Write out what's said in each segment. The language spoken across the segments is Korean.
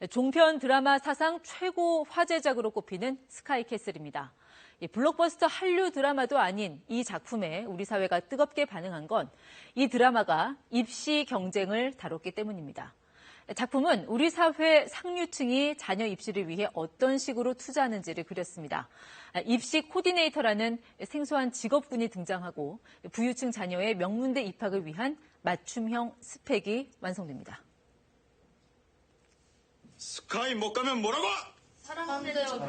종편 드라마 사상 최고 화제작으로 꼽히는 스카이캐슬입니다. 블록버스터 한류 드라마도 아닌 이 작품에 우리 사회가 뜨겁게 반응한 건 이 드라마가 입시 경쟁을 다뤘기 때문입니다. 작품은 우리 사회 상류층이 자녀 입시를 위해 어떤 식으로 투자하는지를 그렸습니다. 입시 코디네이터라는 생소한 직업군이 등장하고 부유층 자녀의 명문대 입학을 위한 맞춤형 스펙이 완성됩니다. 스카이 못 가면 뭐라고? 사람 되죠.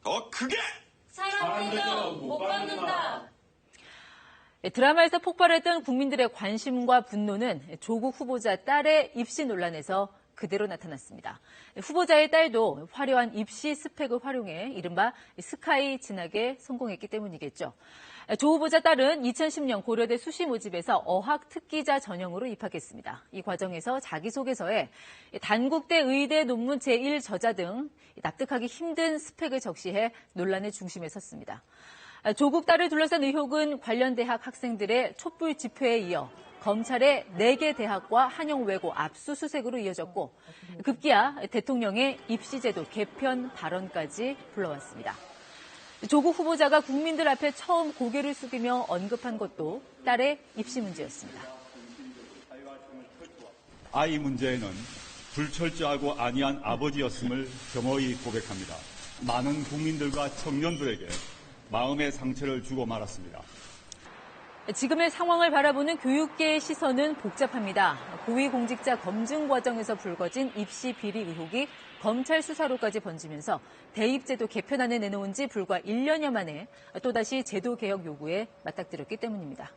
더 크게! 사람 되죠. 못 받는다. 드라마에서 폭발했던 국민들의 관심과 분노는 조국 후보자 딸의 입시 논란에서 그대로 나타났습니다. 후보자의 딸도 화려한 입시 스펙을 활용해 이른바 스카이 진학에 성공했기 때문이겠죠. 조 후보자 딸은 2010년 고려대 수시 모집에서 어학 특기자 전형으로 입학했습니다. 이 과정에서 자기소개서에 단국대 의대 논문 제1저자 등 납득하기 힘든 스펙을 적시해 논란의 중심에 섰습니다. 조국 딸을 둘러싼 의혹은 관련 대학 학생들의 촛불 집회에 이어 검찰의 4개 대학과 한영외고 압수수색으로 이어졌고 급기야 대통령의 입시제도 개편 발언까지 불러왔습니다. 조국 후보자가 국민들 앞에 처음 고개를 숙이며 언급한 것도 딸의 입시 문제였습니다. 아이 문제에는 불철저하고 안이한 아버지였음을 겸허히 고백합니다. 많은 국민들과 청년들에게 마음의 상처를 주고 말았습니다. 지금의 상황을 바라보는 교육계의 시선은 복잡합니다. 고위공직자 검증 과정에서 불거진 입시 비리 의혹이 검찰 수사로까지 번지면서 대입제도 개편안을 내놓은 지 불과 1년여 만에 또다시 제도 개혁 요구에 맞닥뜨렸기 때문입니다.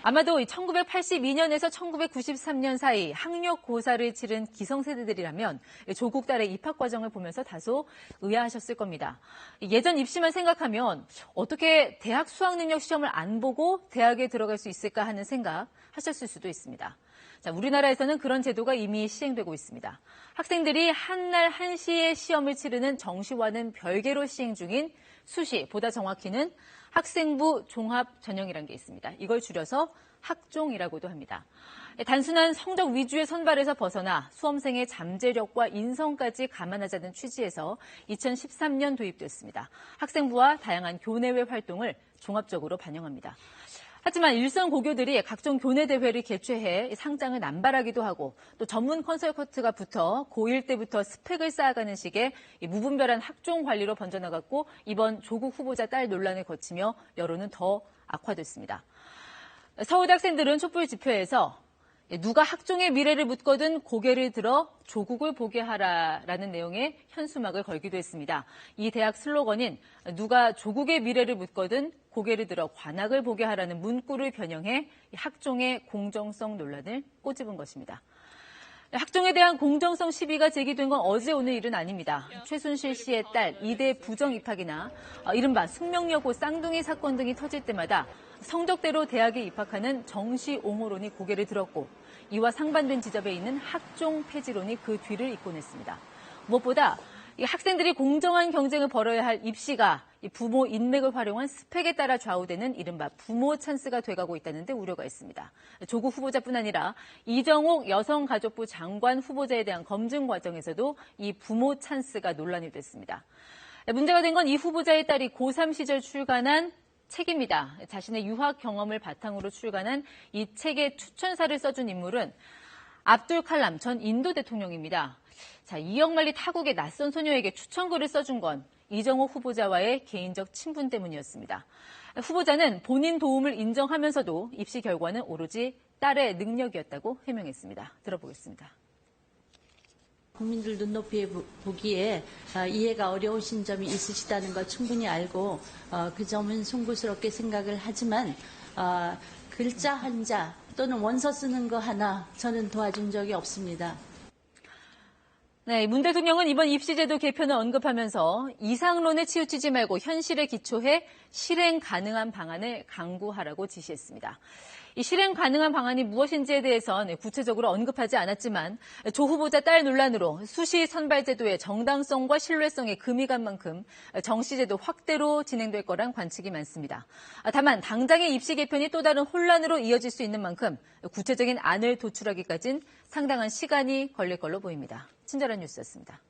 아마도 1982년에서 1993년 사이 학력고사를 치른 기성세대들이라면 조국 딸의 입학 과정을 보면서 다소 의아하셨을 겁니다. 예전 입시만 생각하면 어떻게 대학 수학능력 시험을 안 보고 대학에 들어갈 수 있을까 하는 생각 하셨을 수도 있습니다. 자, 우리나라에서는 그런 제도가 이미 시행되고 있습니다. 학생들이 한날 한시에 시험을 치르는 정시와는 별개로 시행 중인 수시, 보다 정확히는 학생부 종합 전형이라는 게 있습니다. 이걸 줄여서 학종이라고도 합니다. 단순한 성적 위주의 선발에서 벗어나 수험생의 잠재력과 인성까지 감안하자는 취지에서 2013년 도입됐습니다. 학생부와 다양한 교내외 활동을 종합적으로 반영합니다. 하지만 일선 고교들이 각종 교내 대회를 개최해 상장을 남발하기도 하고 또 전문 컨설턴트가 붙어 고1 때부터 스펙을 쌓아가는 식의 무분별한 학종 관리로 번져나갔고 이번 조국 후보자 딸 논란을 거치며 여론은 더 악화됐습니다. 서울대 학생들은 촛불 집회에서 누가 학종의 미래를 묻거든 고개를 들어 조국을 보게 하라라는 내용의 현수막을 걸기도 했습니다. 이 대학 슬로건인 누가 조국의 미래를 묻거든 고개를 들어 관악을 보게 하라는 문구를 변형해 학종의 공정성 논란을 꼬집은 것입니다. 학종에 대한 공정성 시비가 제기된 건 어제 오늘 일은 아닙니다. 최순실 씨의 딸 이대 부정 입학이나 이른바 숙명여고 쌍둥이 사건 등이 터질 때마다 성적대로 대학에 입학하는 정시 옹호론이 고개를 들었고 이와 상반된 지점에 있는 학종 폐지론이 그 뒤를 잇곤 했습니다. 무엇보다 학생들이 공정한 경쟁을 벌여야 할 입시가 부모 인맥을 활용한 스펙에 따라 좌우되는 이른바 부모 찬스가 돼가고 있다는 데 우려가 있습니다. 조국 후보자뿐 아니라 이정옥 여성가족부 장관 후보자에 대한 검증 과정에서도 이 부모 찬스가 논란이 됐습니다. 문제가 된 건 이 후보자의 딸이 고3 시절 출간한 책입니다. 자신의 유학 경험을 바탕으로 출간한 이 책의 추천사를 써준 인물은 압둘 칼람 전 인도 대통령입니다. 자, 이역만리 타국의 낯선 소녀에게 추천글을 써준 건 이정옥 후보자와의 개인적 친분 때문이었습니다. 후보자는 본인 도움을 인정하면서도 입시 결과는 오로지 딸의 능력이었다고 해명했습니다. 들어보겠습니다. 국민들 눈높이에 보기에 이해가 어려우신 점이 있으시다는 걸 충분히 알고 그 점은 송구스럽게 생각을 하지만 글자 한자 또는 원서 쓰는 거 하나 저는 도와준 적이 없습니다. 네, 문 대통령은 이번 입시제도 개편을 언급하면서 이상론에 치우치지 말고 현실에 기초해 실행 가능한 방안을 강구하라고 지시했습니다. 이 실행 가능한 방안이 무엇인지에 대해서는 구체적으로 언급하지 않았지만 조 후보자 딸 논란으로 수시 선발제도의 정당성과 신뢰성에 금이 간 만큼 정시제도 확대로 진행될 거란 관측이 많습니다. 다만 당장의 입시 개편이 또 다른 혼란으로 이어질 수 있는 만큼 구체적인 안을 도출하기까지는 상당한 시간이 걸릴 걸로 보입니다. 친절한 뉴스였습니다.